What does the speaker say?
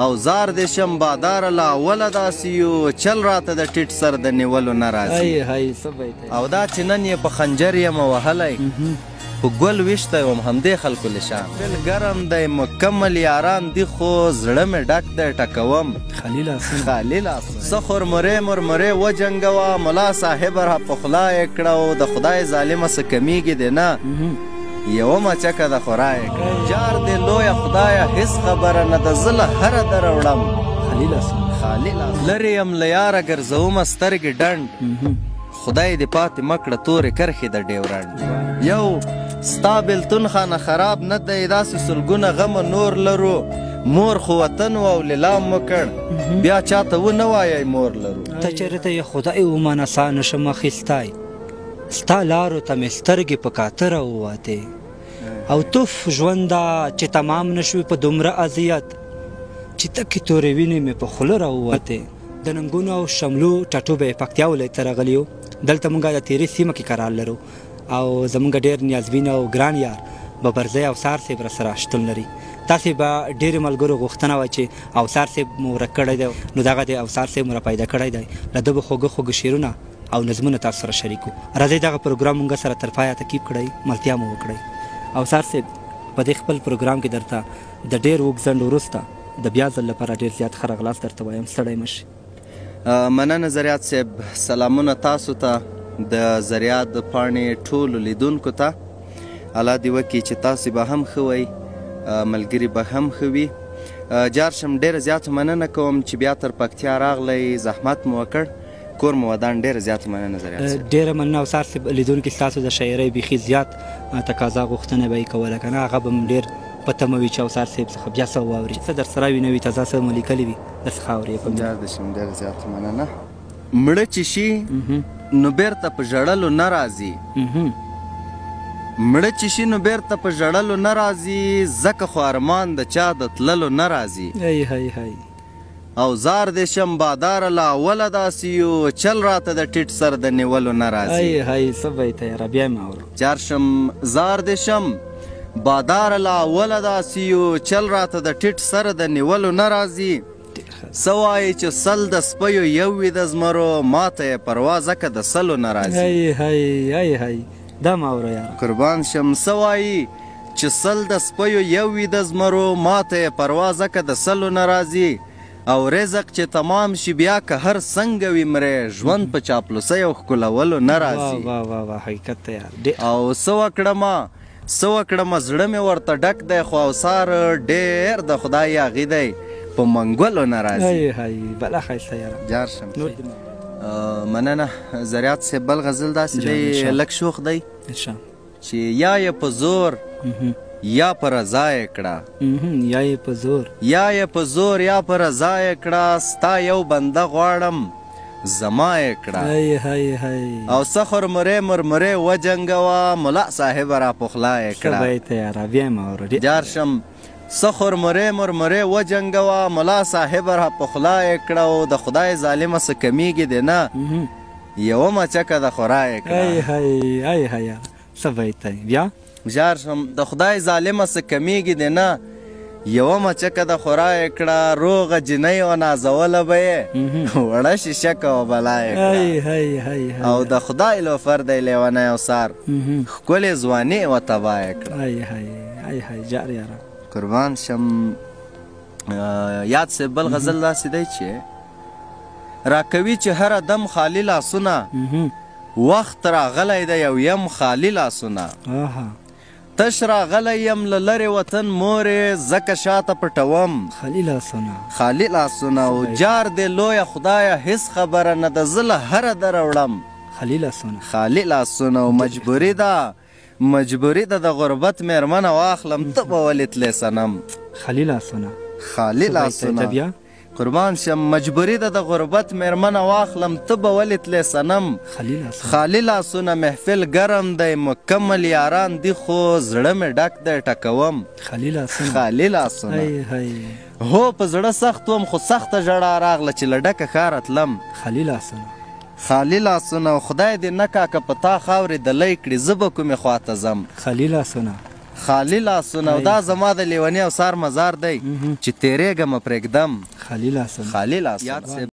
او زار دې شم بادار له اوله داسې یو چل راته د ټیټ سر د نیولو نه راځي او دا چې نن یې په خنجر یم وهلی په ګل ویشتی وم همدې خلکو له شان فل ګرم دی مکمل یاران دي خو زړه مې ډک دی ټکوم خالي لاسونه څه خورمرې مرمرې وجنګوه ملا صاحب را پخلا یې کړه او د خدای ظالمه څه کمیږي دی نه یوه مچکه د خورا یې کړه جار دی لویه خدایه هېڅ خبره نه ده زه له هره دره وړم خالي لاسونه لرې یم له یاره ګرځومه سترګې ډنډ خدای دې پاتې مه کړه تورې کرښې د ډیورنډ یو ستا بېلتون خانه خراب نه دی داسې سلګونه غمه نور لرو مور خو وطن و او لیلام مو کړ بیا چاته ونه وایئ مور لرو ته چېرته یې خدای ومنه سا نشم اخیستی ستا لارو ته مې سترګې په کاتره ووتې او توف ژونده چې تمام نشوي په دومره اذیت چې تکې تورې وینې مې په خوله راووتې د ننګونو او شملو ټاټوبی پکتیا ولایت ته راغلي یو دلته موږ د تیرې سیمه کې قرار لرو او زموږ ډېر نیازبین او ګران یار ببرزی اوسار صاحب راسره شتون لري تاسې به ډېرې ملګرو غوښتنه وه چې اوسار صاحب مو ورک کړی دی نو دغه د اوسار صاحب مو را پیدا کړی دی له ده به خوږه خوږه شعرونه او نظمونه تاسو سره شریک وو راځئ دغه پروګرام موږ سره تر پایه تعقیب کړئ ملتیا مو وکړئ اوسار صاحب په دې خپل پروګرام کې درته د ډېر اوږد ځنډ وروسته د بیا ځل لپاره ډېر زیات ښه راغلاست درته وایم ستړی مه شي مننه زریات صاحب سلامونه تاسو ته د زریات د پاڼې ټولو لیدونکو ته الله دې وکړي چې تاسې به هم ښه وئ ملګري به هم ښه وي جارشم ډېره زیاته مننه کوم چې بیا تر پکتیا راغلی زحمت مو وکړ کور مو ودان ډېره زیاته مننه زریات صاحب ډېره مننه اوسار صاحب لیدونکي ستاسو د شاعرۍ بیخي زیات تقاضا غوښتنه به یې کوله که نه هغه به م ډېر په تمه وي چې اوسار صاحب څخه بیا څه واوري څه در سره وي نه وي تازه څه مو لیکلي وي درڅخه اوري جار دې شم ډېره زیاته مننه مړه چې شي نو بیرته په ژړلو نه راځي مړه چې شي نو بیرته په ژړلو نه راځي ځکه خو ارمان د چا د تللو نه راځي او زار دې شم باداره له اوله داسې یو چل راته د ټیټ سر د نیولو نه راځي څه به یې تیاره بیا مې اورو جار شم زار دې شم باداره له اوله داسې یو چل راته د ټیټ سر د نیولو نه راځي څه وایي چې سل د سپیو یو وي د زمرو ماته یې پروا ځکه د سلو نه راځي دا مه اوره یاره قربان شم څه وایي چې سل د سپیو یو وي د زمرو ماته یې پروا ځکه د سلو نه راځي او رزق چې تمام شي بیا که هر څنګه وي مرې ژوند په چاپلوسۍ او ښکلولو نه راځي حقیقت ته یار او څه وکړمه زړه مې ورته ډک دی خو اوسار ډېر د خدای یاغي دی په منګولو نه راځي بله ښایسته یاره جار شم مننه زریات صاحب بل غزل داسې دی لږ شوخ دی چې یا یې په زور یا په رضا یې کړه یا یې په زور یا په رضا یې کړه ستا یو بنده غواړم زما یې کړه او څه خورمرې مرمرې وجنګوه ملا صاحب را پخلا یې کړه جار شم څه خورمرې مرمرې وجنګوه ملا صاحب را پخلا یې کړه او د خدای ظالمه څه کمیږي دی نه یوه مچکه د خورا یې کړه څه به یې بیا جار شم د خدای ظالمه څه کمیږي دی نه یوه مچکه د خورا یې کړه روغه جنۍ و نازوله به یې وړه شیشکه و بلا یې کړه او د خدای لوفر دی لیونی اوسار ښکلې ځواني و تباه یې کړه جار یاره قربان شم یاد صاحب بل غزل داسې دی چې راکوي چې هره دم خالي لاسونه وخت راغلی دی او یم خالي لاسونه تش راغلی یم له لرې وطن مورې ځکه شاته پټوم خالي لاسونه او جار دی لویه خدایه هېڅ خبره نه ده زه له هره دره وړم خالي لاسونه او مجبوري ده د غربت مېرمنه واخلم ته به ولې تلې صنم خالي لاسونه قربان شم مجبوري ده د غربت مېرمنه واخلم ته به ولې تلې صنم خالي لاسونه محفل ګرم دی مکمل یاران دي خو زړه مې ډک دی ټکوم خالي لاسونه هو په زړه سخت وم خو سخته ژړا راغله چې له ډکه ښاره تلم خالي لاسونه خدای دې نه کاکه په تا خاورې دلی کړي زه به کومې خواته ځم خالی لاسونه او دا زما د لیوني او سار مزار دی چې تیرېږم پرېږدم خالی لاسونه خالی لاسونه